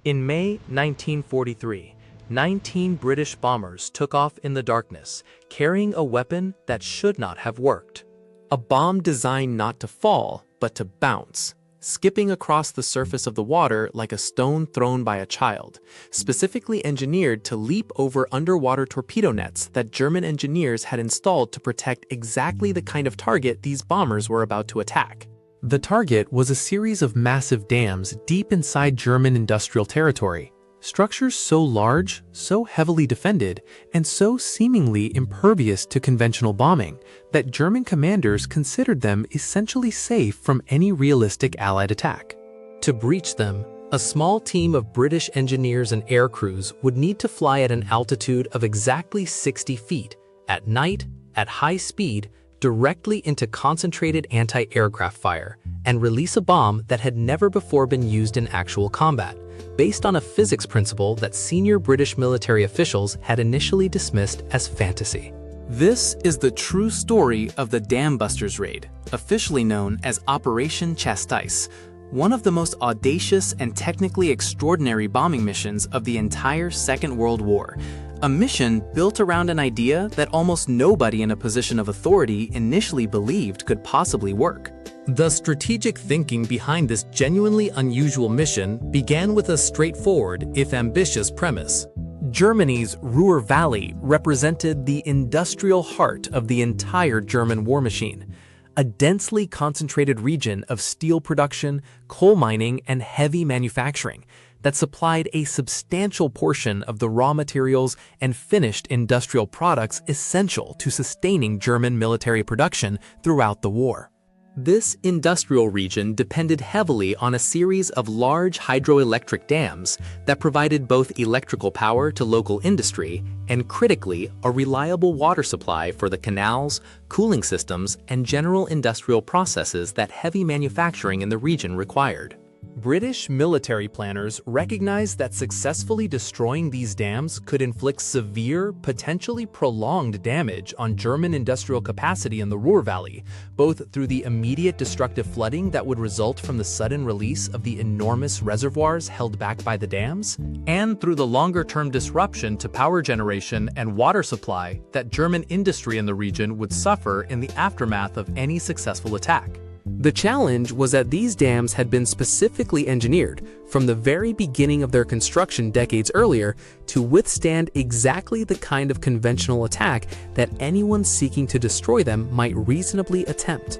In May 1943, 19 British bombers took off in the darkness, carrying a weapon that should not have worked. A bomb designed not to fall, but to bounce, skipping across the surface of the water like a stone thrown by a child, specifically engineered to leap over underwater torpedo nets that German engineers had installed to protect exactly the kind of target these bombers were about to attack. The target was a series of massive dams deep inside German industrial territory, structures so large, so heavily defended, and so seemingly impervious to conventional bombing that German commanders considered them essentially safe from any realistic Allied attack. To breach them, a small team of British engineers and air crews would need to fly at an altitude of exactly 60 feet, at night, at high speed, directly into concentrated anti-aircraft fire, and release a bomb that had never before been used in actual combat, based on a physics principle that senior British military officials had initially dismissed as fantasy. This is the true story of the Dambusters Raid, officially known as Operation Chastise, one of the most audacious and technically extraordinary bombing missions of the entire Second World War. A mission built around an idea that almost nobody in a position of authority initially believed could possibly work. The strategic thinking behind this genuinely unusual mission began with a straightforward, if ambitious, premise. Germany's Ruhr Valley represented the industrial heart of the entire German war machine, a densely concentrated region of steel production, coal mining, and heavy manufacturing that supplied a substantial portion of the raw materials and finished industrial products essential to sustaining German military production throughout the war. This industrial region depended heavily on a series of large hydroelectric dams that provided both electrical power to local industry and, critically, a reliable water supply for the canals, cooling systems, and general industrial processes that heavy manufacturing in the region required. British military planners recognized that successfully destroying these dams could inflict severe, potentially prolonged damage on German industrial capacity in the Ruhr Valley, both through the immediate destructive flooding that would result from the sudden release of the enormous reservoirs held back by the dams, and through the longer-term disruption to power generation and water supply that German industry in the region would suffer in the aftermath of any successful attack. The challenge was that these dams had been specifically engineered from the very beginning of their construction decades earlier to withstand exactly the kind of conventional attack that anyone seeking to destroy them might reasonably attempt.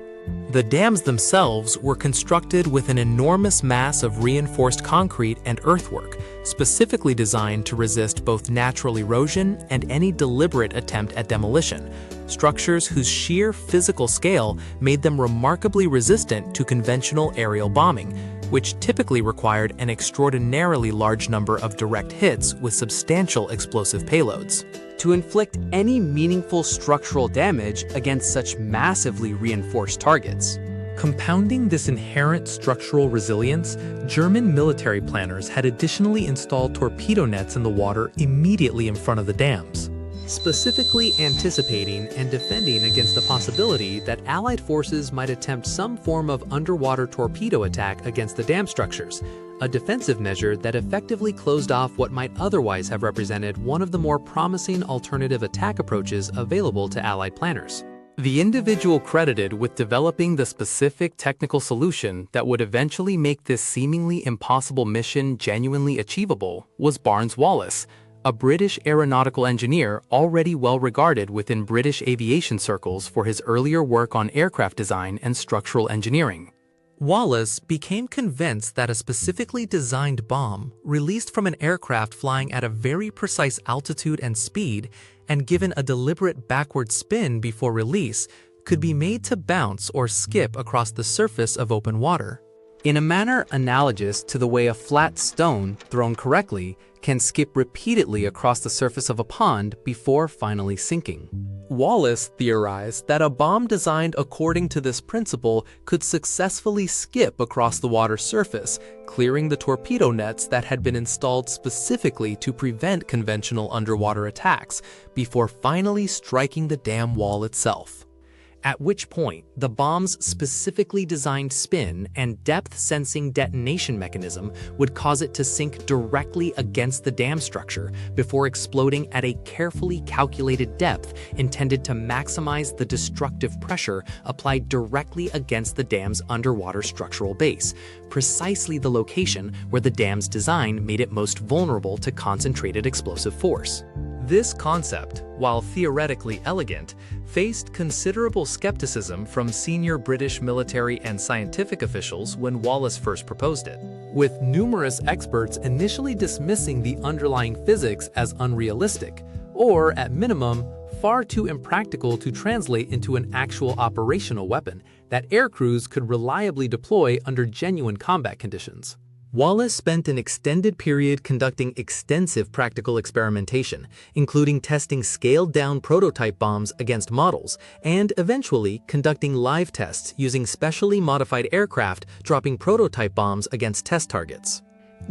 The dams themselves were constructed with an enormous mass of reinforced concrete and earthwork, specifically designed to resist both natural erosion and any deliberate attempt at demolition, structures whose sheer physical scale made them remarkably resistant to conventional aerial bombing, which typically required an extraordinarily large number of direct hits with substantial explosive payloads. To inflict any meaningful structural damage against such massively reinforced targets. Compounding this inherent structural resilience, German military planners had additionally installed torpedo nets in the water immediately in front of the dams, specifically anticipating and defending against the possibility that Allied forces might attempt some form of underwater torpedo attack against the dam structures, a defensive measure that effectively closed off what might otherwise have represented one of the more promising alternative attack approaches available to Allied planners. The individual credited with developing the specific technical solution that would eventually make this seemingly impossible mission genuinely achievable was Barnes Wallis, a British aeronautical engineer already well regarded within British aviation circles for his earlier work on aircraft design and structural engineering. Wallis became convinced that a specifically designed bomb, released from an aircraft flying at a very precise altitude and speed, and given a deliberate backward spin before release, could be made to bounce or skip across the surface of open water, in a manner analogous to the way a flat stone, thrown correctly, can skip repeatedly across the surface of a pond before finally sinking. Wallis theorized that a bomb designed according to this principle could successfully skip across the water's surface, clearing the torpedo nets that had been installed specifically to prevent conventional underwater attacks, before finally striking the dam wall itself. at which point the bomb's specifically designed spin and depth-sensing detonation mechanism would cause it to sink directly against the dam structure before exploding at a carefully calculated depth intended to maximize the destructive pressure applied directly against the dam's underwater structural base, precisely the location where the dam's design made it most vulnerable to concentrated explosive force. This concept, while theoretically elegant, faced considerable skepticism from senior British military and scientific officials when Wallis first proposed it, with numerous experts initially dismissing the underlying physics as unrealistic, or at minimum, far too impractical to translate into an actual operational weapon that aircrews could reliably deploy under genuine combat conditions. Wallis spent an extended period conducting extensive practical experimentation, including testing scaled-down prototype bombs against models, and eventually conducting live tests using specially modified aircraft dropping prototype bombs against test targets.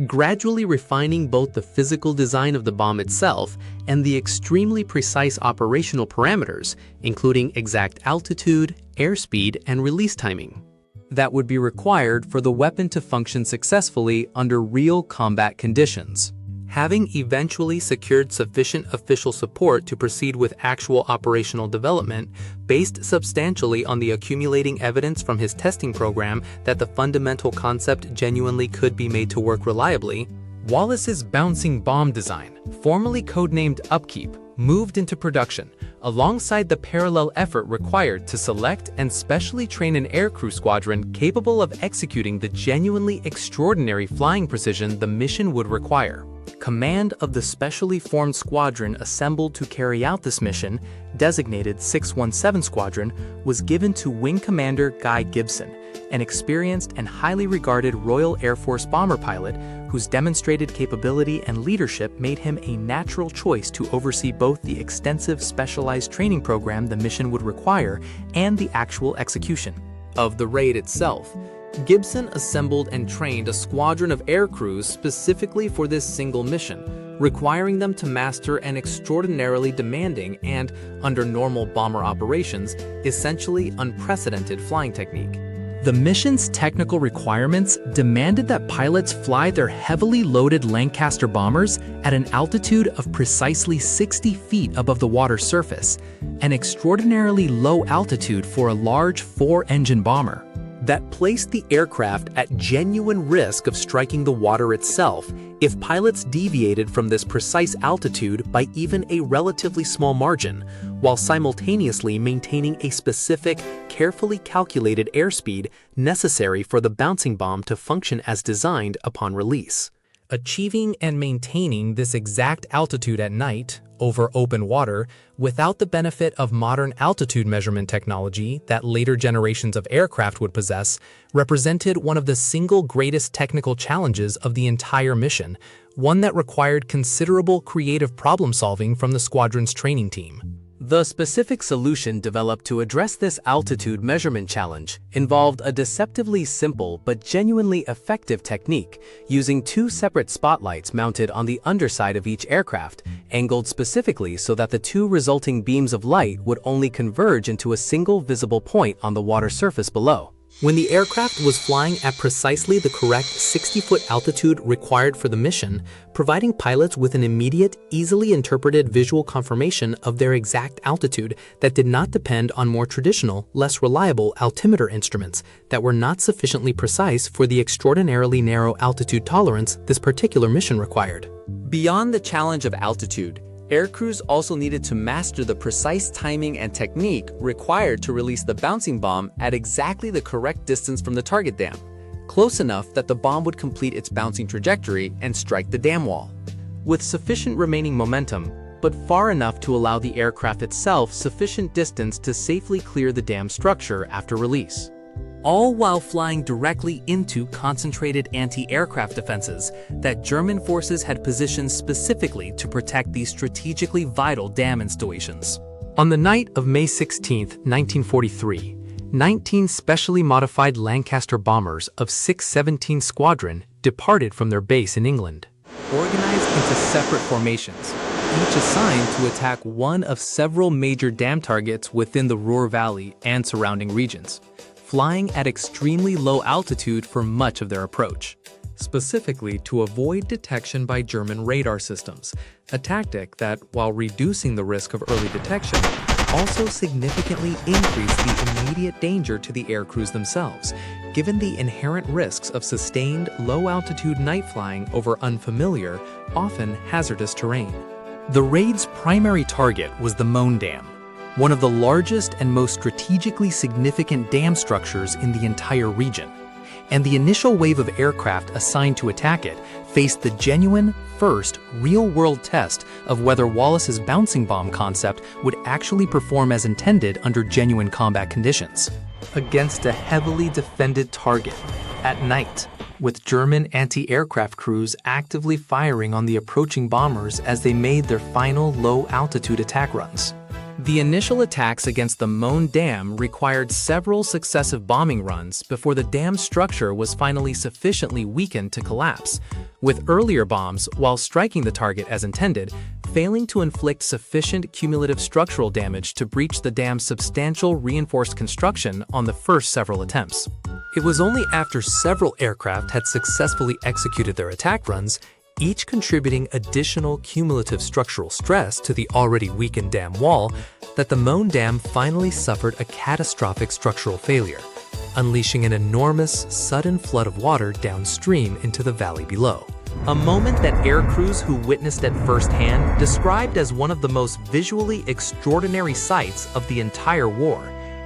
Gradually refining both the physical design of the bomb itself and the extremely precise operational parameters, including exact altitude, airspeed, and release timing, that would be required for the weapon to function successfully under real combat conditions. Having eventually secured sufficient official support to proceed with actual operational development, based substantially on the accumulating evidence from his testing program that the fundamental concept genuinely could be made to work reliably, Wallis's bouncing bomb design, formerly codenamed Upkeep, moved into production, alongside the parallel effort required to select and specially train an aircrew squadron capable of executing the genuinely extraordinary flying precision the mission would require. Command of the specially formed squadron assembled to carry out this mission, designated 617 Squadron, was given to Wing Commander Guy Gibson, an experienced and highly regarded Royal Air Force bomber pilot whose demonstrated capability and leadership made him a natural choice to oversee both the extensive specialized training program the mission would require and the actual execution of the raid itself. Gibson assembled and trained a squadron of aircrews specifically for this single mission, requiring them to master an extraordinarily demanding and, under normal bomber operations, essentially unprecedented flying technique. The mission's technical requirements demanded that pilots fly their heavily loaded Lancaster bombers at an altitude of precisely 60 feet above the water's surface, an extraordinarily low altitude for a large four-engine bomber. That placed the aircraft at genuine risk of striking the water itself if pilots deviated from this precise altitude by even a relatively small margin, while simultaneously maintaining a specific, carefully calculated airspeed necessary for the bouncing bomb to function as designed upon release. Achieving and maintaining this exact altitude at night, over open water, without the benefit of modern altitude measurement technology that later generations of aircraft would possess, represented one of the single greatest technical challenges of the entire mission, one that required considerable creative problem-solving from the squadron's training team. The specific solution developed to address this altitude measurement challenge involved a deceptively simple but genuinely effective technique using two separate spotlights mounted on the underside of each aircraft, angled specifically so that the two resulting beams of light would only converge into a single visible point on the water surface below. When the aircraft was flying at precisely the correct 60-foot altitude required for the mission, providing pilots with an immediate, easily interpreted visual confirmation of their exact altitude that did not depend on more traditional, less reliable altimeter instruments that were not sufficiently precise for the extraordinarily narrow altitude tolerance this particular mission required. Beyond the challenge of altitude, aircrews also needed to master the precise timing and technique required to release the bouncing bomb at exactly the correct distance from the target dam, close enough that the bomb would complete its bouncing trajectory and strike the dam wall, with sufficient remaining momentum, but far enough to allow the aircraft itself sufficient distance to safely clear the dam structure after release. All while flying directly into concentrated anti-aircraft defenses that German forces had positioned specifically to protect these strategically vital dam installations. On the night of May 16, 1943, 19 specially modified Lancaster bombers of 617 Squadron departed from their base in England. Organized into separate formations, each assigned to attack one of several major dam targets within the Ruhr Valley and surrounding regions, flying at extremely low altitude for much of their approach, specifically to avoid detection by German radar systems, a tactic that, while reducing the risk of early detection, also significantly increased the immediate danger to the air crews themselves, given the inherent risks of sustained low-altitude night flying over unfamiliar, often hazardous terrain. The raid's primary target was the Möhne Dam, one of the largest and most strategically significant dam structures in the entire region, and the initial wave of aircraft assigned to attack it faced the genuine, first, real-world test of whether Wallis's bouncing bomb concept would actually perform as intended under genuine combat conditions. Against a heavily defended target, at night, with German anti-aircraft crews actively firing on the approaching bombers as they made their final low-altitude attack runs. The initial attacks against the Möhne Dam required several successive bombing runs before the dam structure was finally sufficiently weakened to collapse, with earlier bombs, while striking the target as intended, failing to inflict sufficient cumulative structural damage to breach the dam's substantial reinforced construction on the first several attempts. It was only after several aircraft had successfully executed their attack runs, each contributing additional cumulative structural stress to the already weakened dam wall, that the Möhne Dam finally suffered a catastrophic structural failure, unleashing an enormous, sudden flood of water downstream into the valley below. A moment that air crews who witnessed it firsthand described as one of the most visually extraordinary sights of the entire war,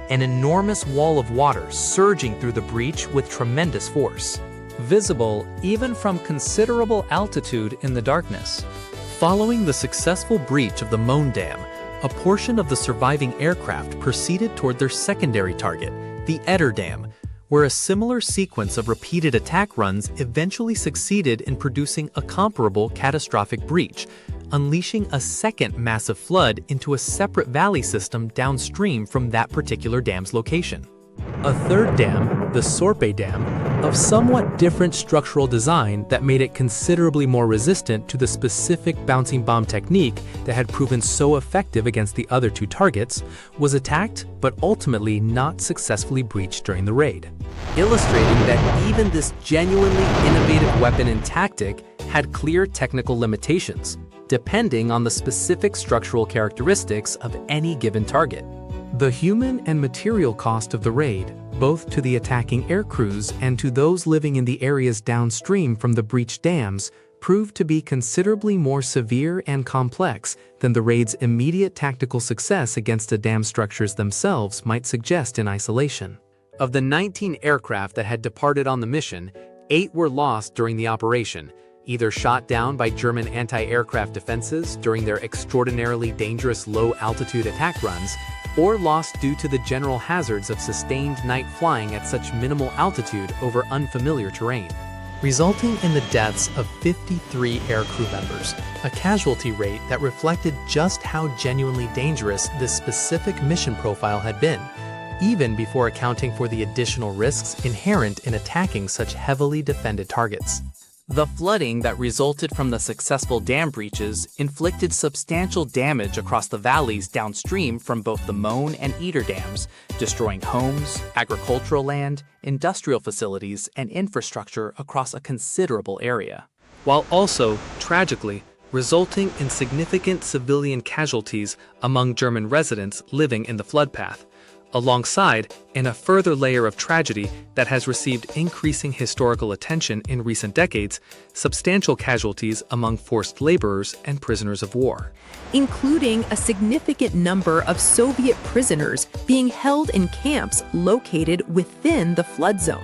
an enormous wall of water surging through the breach with tremendous force, visible even from considerable altitude in the darkness. Following the successful breach of the Möhne Dam, a portion of the surviving aircraft proceeded toward their secondary target, the Eder Dam, where a similar sequence of repeated attack runs eventually succeeded in producing a comparable catastrophic breach, unleashing a second massive flood into a separate valley system downstream from that particular dam's location. A third dam, the Sorpe Dam, of somewhat different structural design that made it considerably more resistant to the specific bouncing bomb technique that had proven so effective against the other two targets, was attacked but ultimately not successfully breached during the raid, illustrating that even this genuinely innovative weapon and tactic had clear technical limitations, depending on the specific structural characteristics of any given target. The human and material cost of the raid, both to the attacking air crews and to those living in the areas downstream from the breached dams, proved to be considerably more severe and complex than the raid's immediate tactical success against the dam structures themselves might suggest in isolation. Of the 19 aircraft that had departed on the mission, 8 were lost during the operation, either shot down by German anti-aircraft defenses during their extraordinarily dangerous low-altitude attack runs, or lost due to the general hazards of sustained night flying at such minimal altitude over unfamiliar terrain, resulting in the deaths of 53 aircrew members, a casualty rate that reflected just how genuinely dangerous this specific mission profile had been, even before accounting for the additional risks inherent in attacking such heavily defended targets. The flooding that resulted from the successful dam breaches inflicted substantial damage across the valleys downstream from both the Möhne and Eder dams, destroying homes, agricultural land, industrial facilities, and infrastructure across a considerable area, while also, tragically, resulting in significant civilian casualties among German residents living in the flood path, alongside in a further layer of tragedy that has received increasing historical attention in recent decades, substantial casualties among forced laborers and prisoners of war, including a significant number of Soviet prisoners being held in camps located within the flood zone.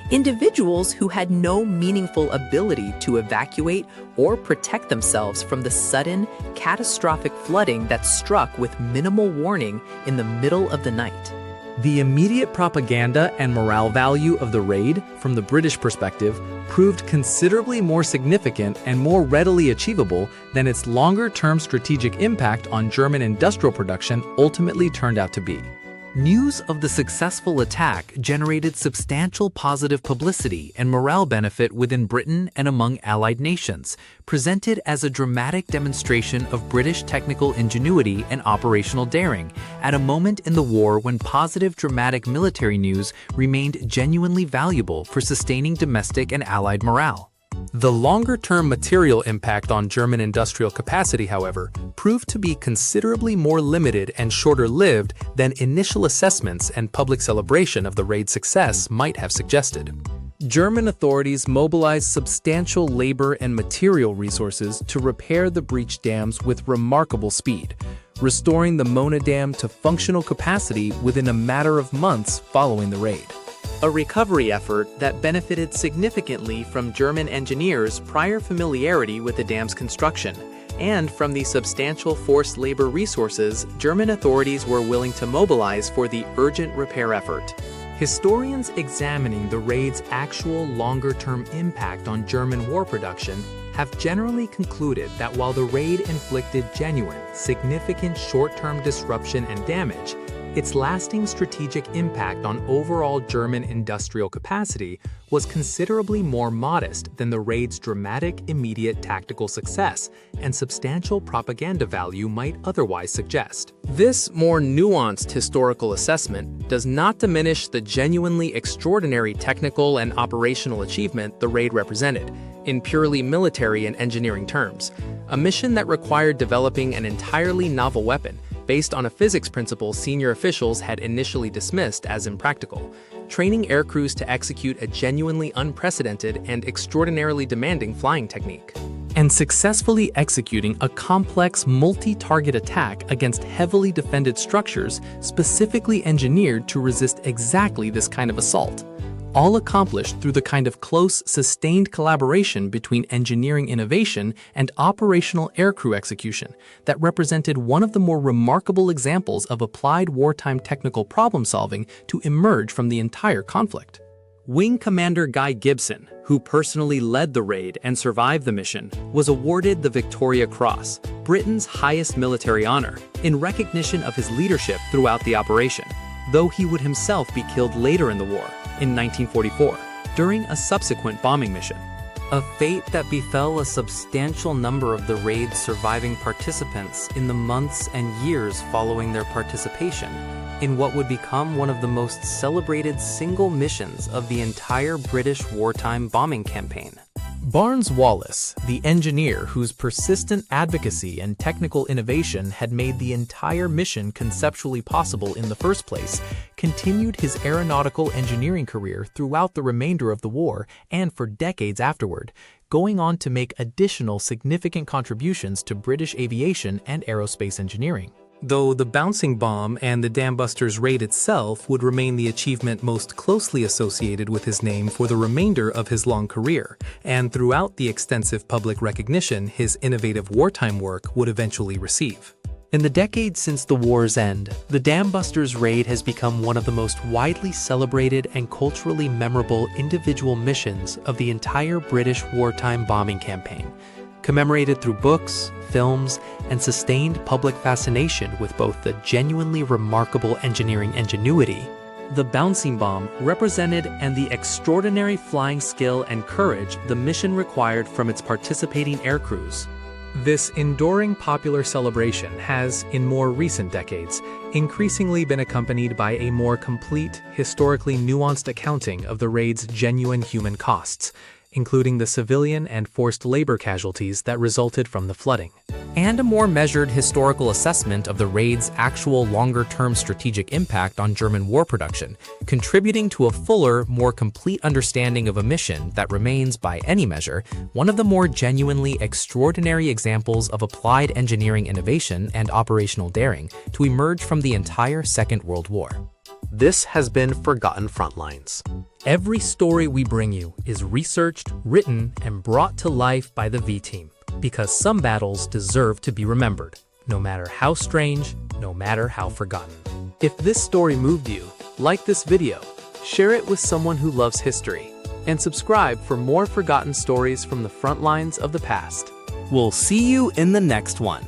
Individuals who had no meaningful ability to evacuate or protect themselves from the sudden, catastrophic flooding that struck with minimal warning in the middle of the night. The immediate propaganda and morale value of the raid, from the British perspective, proved considerably more significant and more readily achievable than its longer-term strategic impact on German industrial production ultimately turned out to be. News of the successful attack generated substantial positive publicity and morale benefit within Britain and among allied nations, presented as a dramatic demonstration of British technical ingenuity and operational daring, at a moment in the war when positive dramatic military news remained genuinely valuable for sustaining domestic and allied morale. The longer-term material impact on German industrial capacity, however, proved to be considerably more limited and shorter-lived than initial assessments and public celebration of the raid's success might have suggested. German authorities mobilized substantial labor and material resources to repair the breached dams with remarkable speed, restoring the Mona Dam to functional capacity within a matter of months following the raid. A recovery effort that benefited significantly from German engineers' prior familiarity with the dam's construction, and from the substantial forced labor resources German authorities were willing to mobilize for the urgent repair effort. Historians examining the raid's actual longer-term impact on German war production have generally concluded that while the raid inflicted genuine, significant short-term disruption and damage, its lasting strategic impact on overall German industrial capacity was considerably more modest than the raid's dramatic, immediate tactical success and substantial propaganda value might otherwise suggest. This more nuanced historical assessment does not diminish the genuinely extraordinary technical and operational achievement the raid represented, in purely military and engineering terms, a mission that required developing an entirely novel weapon based on a physics principle senior officials had initially dismissed as impractical, training aircrews to execute a genuinely unprecedented and extraordinarily demanding flying technique, and successfully executing a complex multi-target attack against heavily defended structures specifically engineered to resist exactly this kind of assault, all accomplished through the kind of close, sustained collaboration between engineering innovation and operational aircrew execution that represented one of the more remarkable examples of applied wartime technical problem-solving to emerge from the entire conflict. Wing Commander Guy Gibson, who personally led the raid and survived the mission, was awarded the Victoria Cross, Britain's highest military honor, in recognition of his leadership throughout the operation, though he would himself be killed later in the war, in 1944, during a subsequent bombing mission. A fate that befell a substantial number of the raid's surviving participants in the months and years following their participation in what would become one of the most celebrated single missions of the entire British wartime bombing campaign. Barnes Wallis, the engineer whose persistent advocacy and technical innovation had made the entire mission conceptually possible in the first place, continued his aeronautical engineering career throughout the remainder of the war and for decades afterward, going on to make additional significant contributions to British aviation and aerospace engineering. Though the bouncing bomb and the Dambusters Raid itself would remain the achievement most closely associated with his name for the remainder of his long career, and throughout the extensive public recognition his innovative wartime work would eventually receive. In the decades since the war's end, the Dambusters Raid has become one of the most widely celebrated and culturally memorable individual missions of the entire British wartime bombing campaign, commemorated through books, films, and sustained public fascination with both the genuinely remarkable engineering ingenuity, the bouncing bomb represented, and the extraordinary flying skill and courage the mission required from its participating aircrews. This enduring popular celebration has, in more recent decades, increasingly been accompanied by a more complete, historically nuanced accounting of the raid's genuine human costs, including the civilian and forced labor casualties that resulted from the flooding, and a more measured historical assessment of the raid's actual longer-term strategic impact on German war production, contributing to a fuller, more complete understanding of a mission that remains, by any measure, one of the more genuinely extraordinary examples of applied engineering innovation and operational daring to emerge from the entire Second World War. This has been Forgotten Frontlines. Every story we bring you is researched, written, and brought to life by the V-Team, because some battles deserve to be remembered, no matter how strange, no matter how forgotten. If this story moved you, like this video, share it with someone who loves history, and subscribe for more forgotten stories from the front lines of the past. We'll see you in the next one.